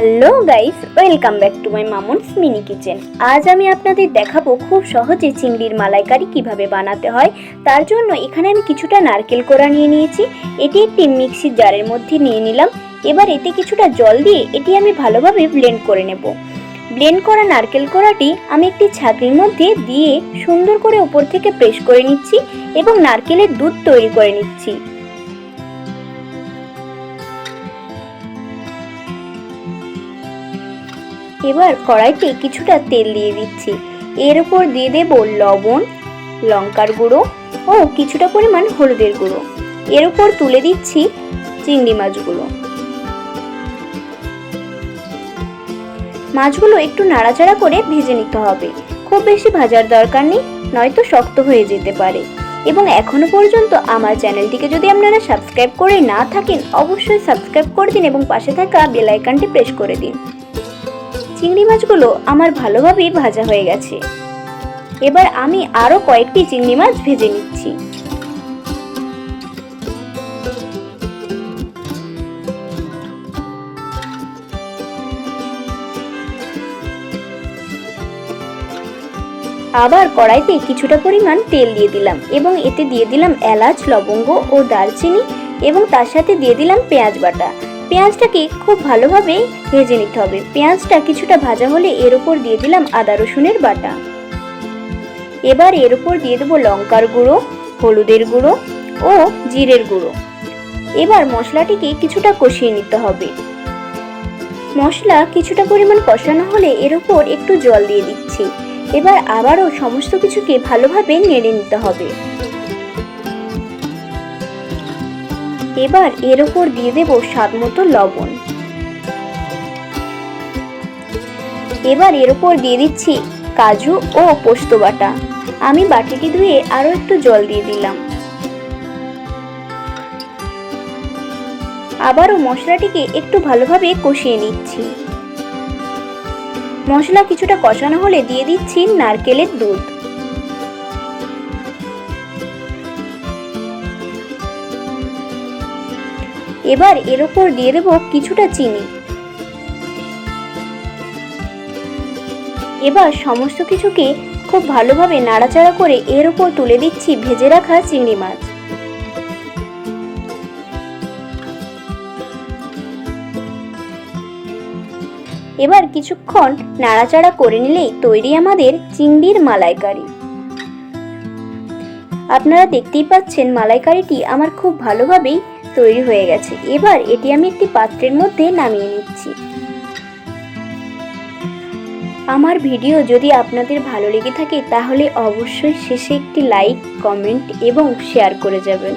Hello guys, welcome back to my Mamun's mini kitchen. আজ আমি আপনাদের দেখাবো খুব সহজে চিংড়ির মালাইকারি কিভাবে বানাতে হয়। তার জন্য এখানে আমি কিছুটা নারকেল কোড়া নিয়ে নিয়েছি। এটি একটি মিক্সির জারের মধ্যে নিয়ে নিলাম। এবার এতে কিছুটা জল দিয়ে এটি আমি ভালোভাবে ব্লেন্ড করে নেব। ব্লেন্ড করা নারকেল কোড়াটি আমি একটি ছাঁকনির মধ্যে দিয়ে সুন্দর করে উপর থেকে প্রেস করে নিচ্ছি এবং নারকেলের দুধ তৈরি করে নিচ্ছি। এবার কড়াইতে কিছুটা তেল দিয়ে দিচ্ছি। এর উপর দিয়ে দেব লবণ, লঙ্কার গুঁড়ো ও কিছুটা পরিমাণ হলুদের গুঁড়ো। এর উপর তুলে দিচ্ছি চিংড়ি মাছগুলো। মাছগুলো একটু নাড়াচাড়া করে ভেজে নিতে হবে। খুব বেশি ভাজার দরকার নেই, নয়তো শক্ত হয়ে যেতে পারে। এবং এখনো পর্যন্ত আমার চ্যানেলটিকে যদি আপনারা সাবস্ক্রাইব করে না থাকেন, অবশ্যই সাবস্ক্রাইব করে দিন এবং পাশে থাকা বেল আইকনটি প্রেস করে দিন। চিংড়ি মাছগুলো আমার ভালোভাবে ভাজা হয়ে গেছে। এবার আমি আরো কয়েকটি চিংড়ি মাছ ভেজে নিচ্ছি। আবার কড়াইতে কিছুটা পরিমাণ তেল দিয়ে দিলাম এবং এতে দিয়ে দিলাম এলাচ, লবঙ্গ ও দারচিনি এবং তার সাথে দিয়ে দিলাম পেঁয়াজ বাটা। পেঁয়াজটাকে খুব ভালোভাবে ভেজে নিতে হবে। পেঁয়াজটা কিছুটা ভাজা হলে এর উপর দিয়ে দিলাম আদা রসুনের বাটা। এবার এর উপর দিয়ে দেবো লঙ্কার গুঁড়ো, হলুদের গুঁড়ো ও জিরের গুঁড়ো। এবার মশলাটিকে কিছুটা কষিয়ে নিতে হবে। মশলা কিছুটা পরিমাণ কষানো হলে এর উপর একটু জল দিয়ে দিচ্ছি। এবার আবারও সমস্ত কিছুকে ভালোভাবে নেড়ে নিতে হবে। এবার এর উপর দিয়ে দেব স্বাদ মতো লবণ। এবার এর উপর দিয়ে দিচ্ছি কাজু ও পোস্ত বাটা। আমি বাটিটি ধুয়ে আরো একটু জল দিয়ে দিলাম। আবারও মশলাটিকে একটু ভালোভাবে কষিয়ে নিচ্ছি। মশলা কিছুটা কষানো হলে দিয়ে দিচ্ছি নারকেলের দুধ। এবার এর উপর দিয়ে দেব কিছুটা চিনি। এবার সমস্ত কিছুকে খুব ভালোভাবে নাড়াচাড়া করে এর উপর তুলে দিচ্ছি ভেজে রাখা চিংড়ি মাছ। এবার কিছুক্ষণ নাড়াচাড়া করে নিলেই তৈরি আমাদের চিংড়ির মালাইকারি। আপনারা দেখতেই পাচ্ছেন মালাইকারিটি আমার খুব ভালোভাবেই তৈরি হয়ে গেছে। এবার এটি আমি একটি পাত্রের মধ্যে নামিয়ে নিচ্ছি। আমার ভিডিও যদি আপনাদের ভালো লেগে থাকে তাহলে অবশ্যই শেষে একটি লাইক, কমেন্ট এবং শেয়ার করে যাবেন।